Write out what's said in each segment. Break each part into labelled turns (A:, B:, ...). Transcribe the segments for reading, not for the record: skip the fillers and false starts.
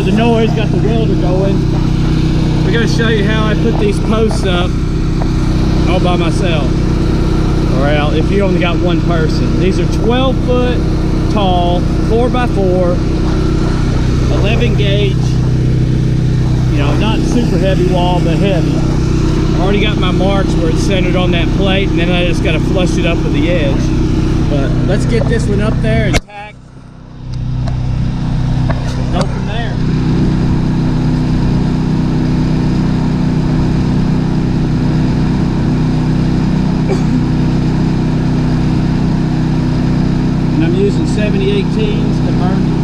A: the noise, got the welder going. We're gonna show you how I put these posts up all by myself. Or if you only got one person. These are 12 foot tall, 4x4, 11 gauge, you know, not super heavy wall, but heavy. I've already got my marks where it's centered on that plate, and then I just gotta flush it up with the edge. But let's get this one up there and tack. Go from there. And I'm using 7018s to burn.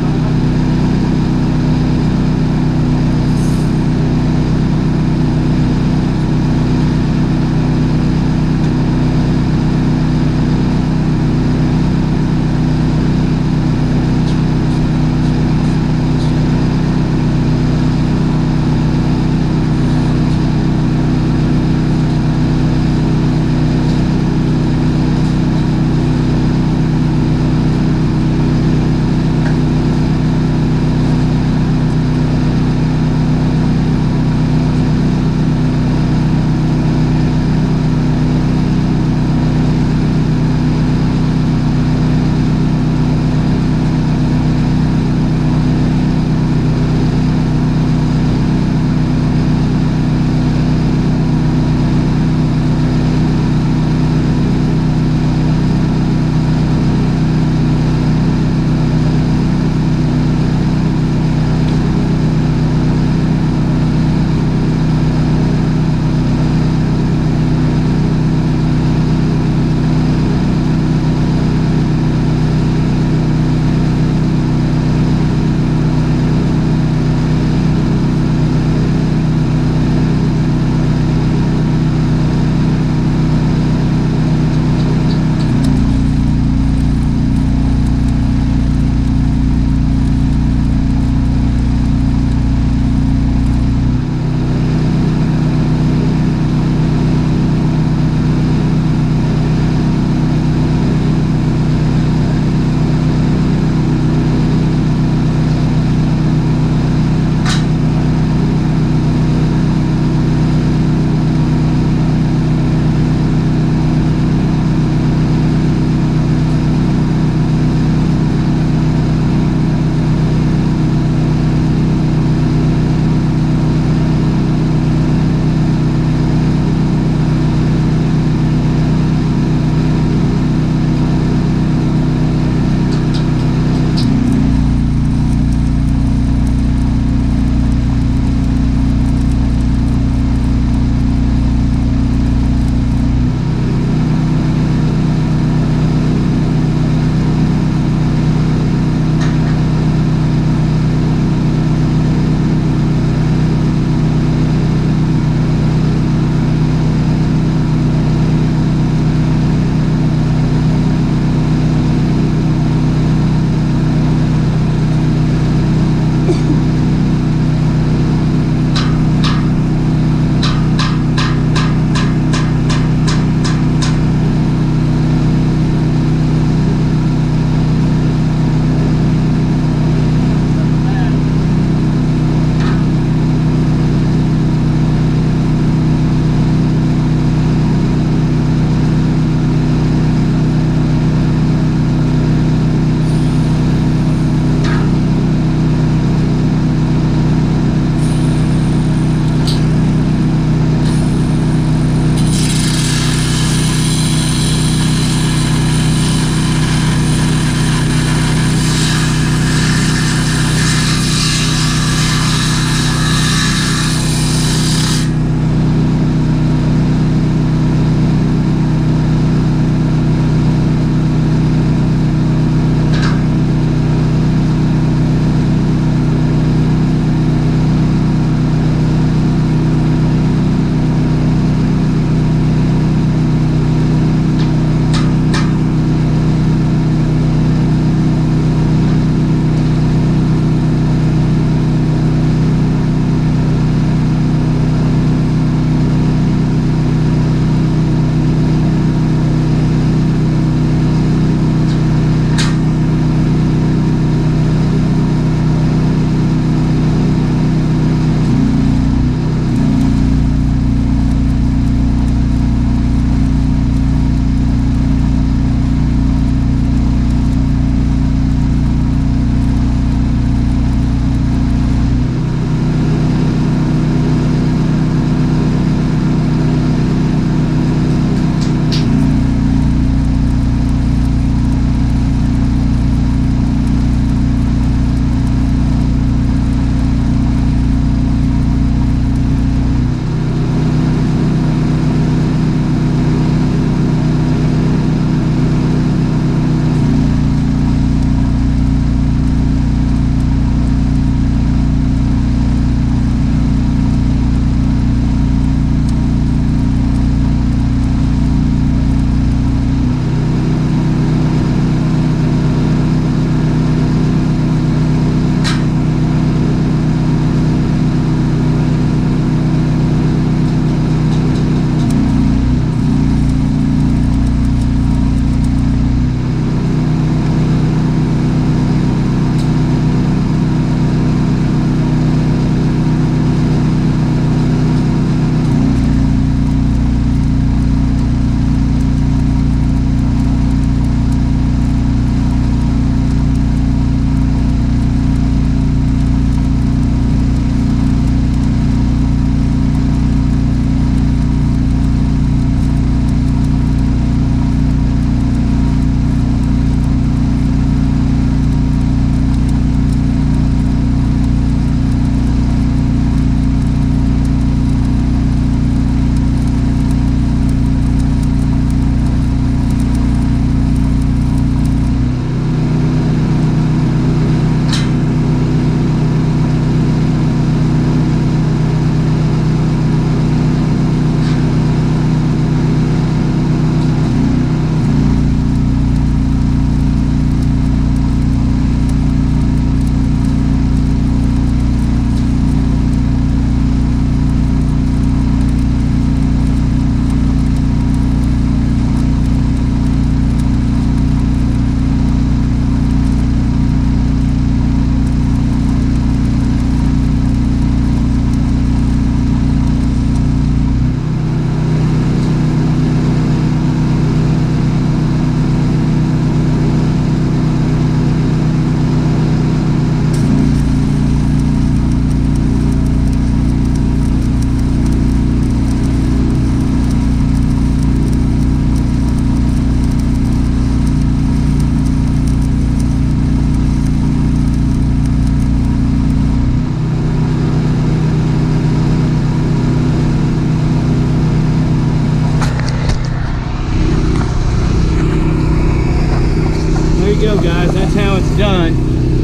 A: you go, guys. That's how it's done.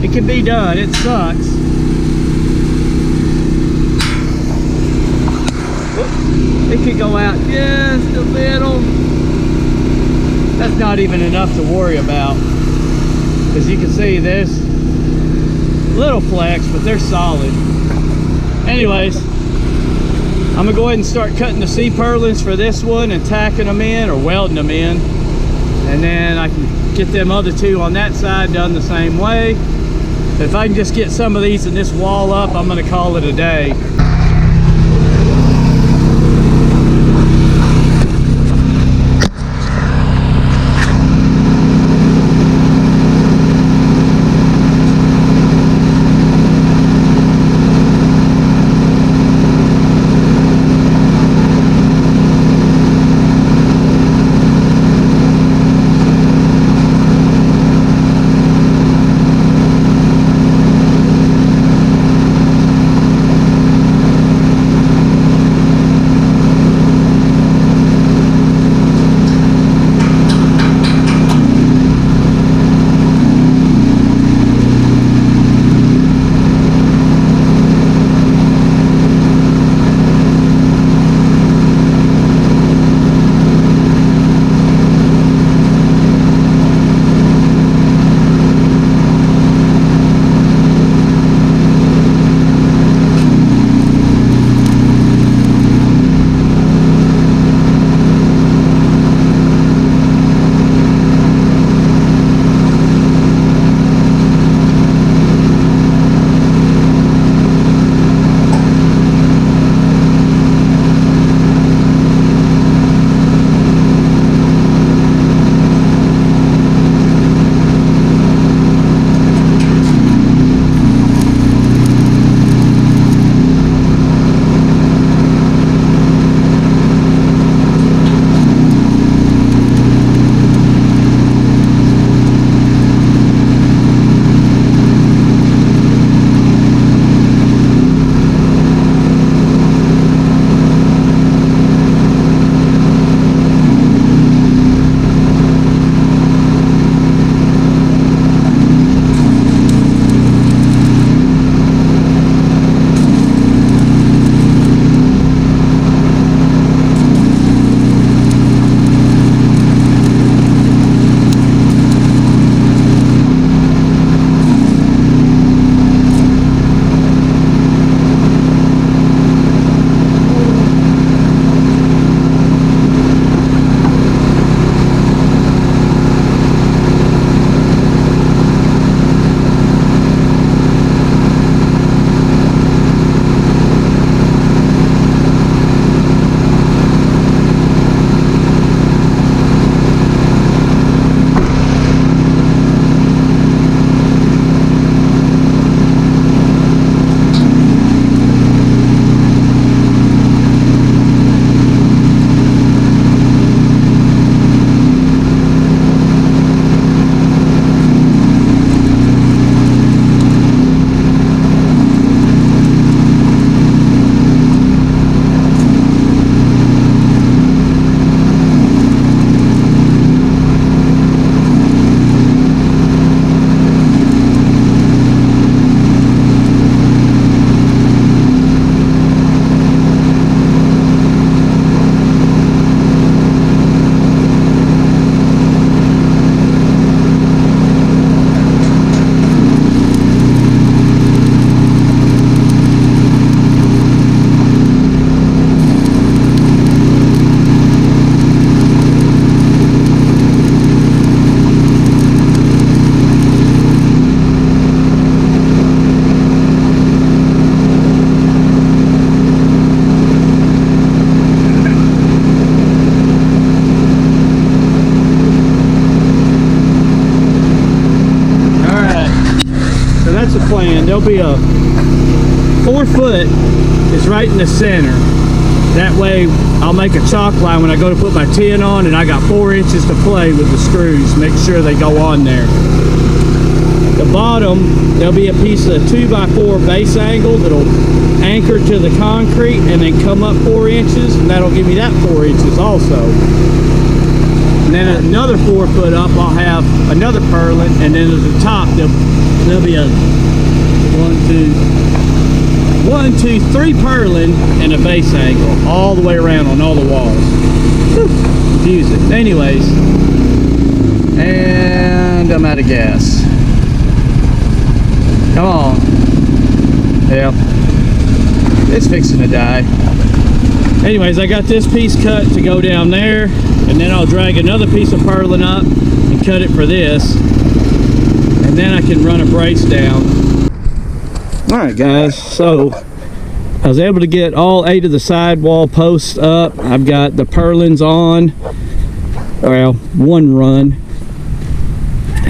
A: It can be done. It sucks. It could go out just a little. That's not even enough to worry about. As you can see, there's little flecks, but they're solid. Anyways, I'm gonna go ahead and start cutting the C-purlins for this one and tacking them in or welding them in. And then I can get them other two on that side done the same way. If I can just get some of these in this wall up, I'm gonna call it a day. There'll be a 4 foot is right in the center. That way I'll make a chalk line when I go to put my tin on, and I got 4 inches to play with the screws. Make sure they go on there. The bottom, there'll be a piece of 2x4 base angle that'll anchor to the concrete and then come up 4 inches, and that'll give me that 4 inches also. And then another 4 foot up, I'll have another purlin, and then at the top there'll be a 3 purlin and a base angle all the way around on all the walls. Confusing. Anyways, and I'm out of gas. Come on. Yeah, it's fixing to die. Anyways, I got this piece cut to go down there, and then I'll drag another piece of purlin up and cut it for this, and then I can run a brace down. Alright guys, so I was able to get all 8 of the sidewall posts up. I've got the purlins on, well, 1 run.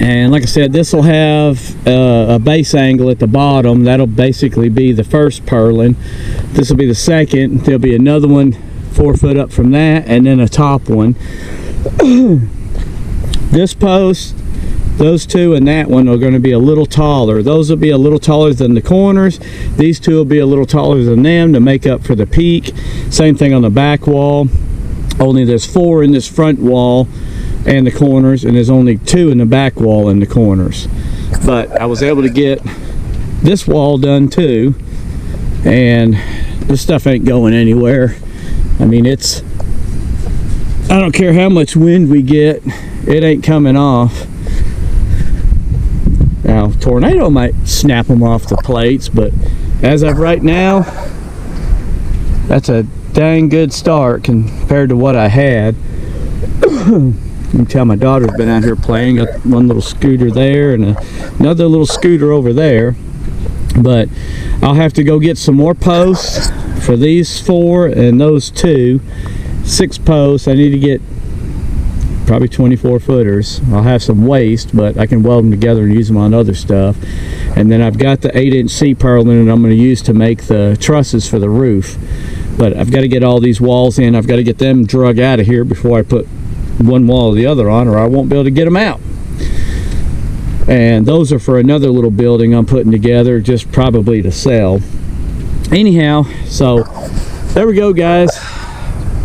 A: And like I said, this will have a base angle at the bottom. That'll basically be the first purlin. This will be the second. There'll be another one 4 foot up from that, and then a top one. This post, those 2 and that one are going to be a little taller. Those will be a little taller than the corners. These 2 will be a little taller than them to make up for the peak. Same thing on the back wall. Only there's 4 in this front wall and the corners, and there's only 2 in the back wall and the corners. But I was able to get this wall done too, and this stuff ain't going anywhere. I mean, I don't care how much wind we get, it ain't coming off. Now, tornado might snap them off the plates, but as of right now, that's a dang good start compared to what I had. You can tell my daughter's been out here playing. Got one little scooter there and another little scooter over there. But I'll have to go get some more posts for these 4 and those 2. 6 posts. I need to get probably 24 footers. I'll have some waste, but I can weld them together and use them on other stuff. And then I've got the 8-inch C-purlin that I'm going to use to make the trusses for the roof. But I've got to get all these walls in. I've got to get them drug out of here before I put one wall or the other on, or I won't be able to get them out. And those are for another little building I'm putting together, just probably to sell. Anyhow, so there we go guys.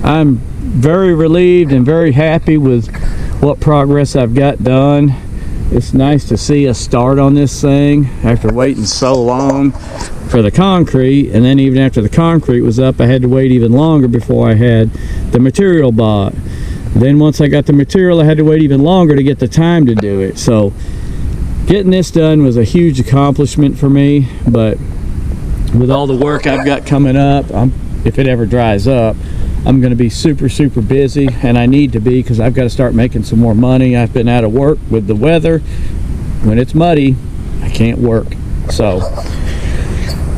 A: I'm very relieved and very happy with what progress I've got done. It's nice to see a start on this thing after waiting so long for the concrete, and then even after the concrete was up, I had to wait even longer before I had the material bought. Then once I got the material, I had to wait even longer to get the time to do it. So getting this done was a huge accomplishment for me, but with all the work I've got coming up, if it ever dries up, I'm going to be super busy, and I need to be, because I've got to start making some more money. I've been out of work with the weather. When it's muddy, I can't work. So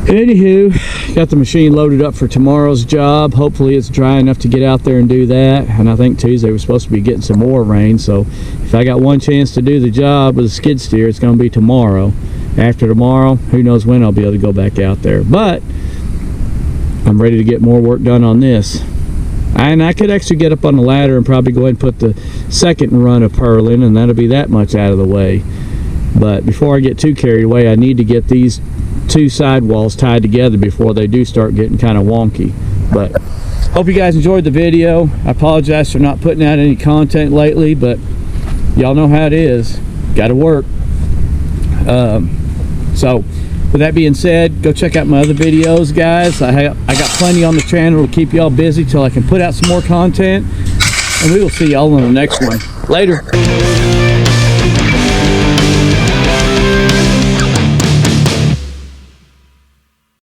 A: anywho, got the machine loaded up for tomorrow's job. Hopefully it's dry enough to get out there and do that. And I think Tuesday we're supposed to be getting some more rain, so if I got one chance to do the job with a skid steer, it's going to be tomorrow. After tomorrow, who knows when I'll be able to go back out there. But I'm ready to get more work done on this. And I could actually get up on the ladder and probably go ahead and put the second run of purlin, and that'll be that much out of the way. But before I get too carried away, I need to get these 2 sidewalls tied together before they do start getting kind of wonky. But hope you guys enjoyed the video. I apologize for not putting out any content lately, but y'all know how it is. Gotta work. So with that being said, go check out my other videos, guys. I got plenty on the channel to keep y'all busy till I can put out some more content, and we will see y'all on the next one. Later.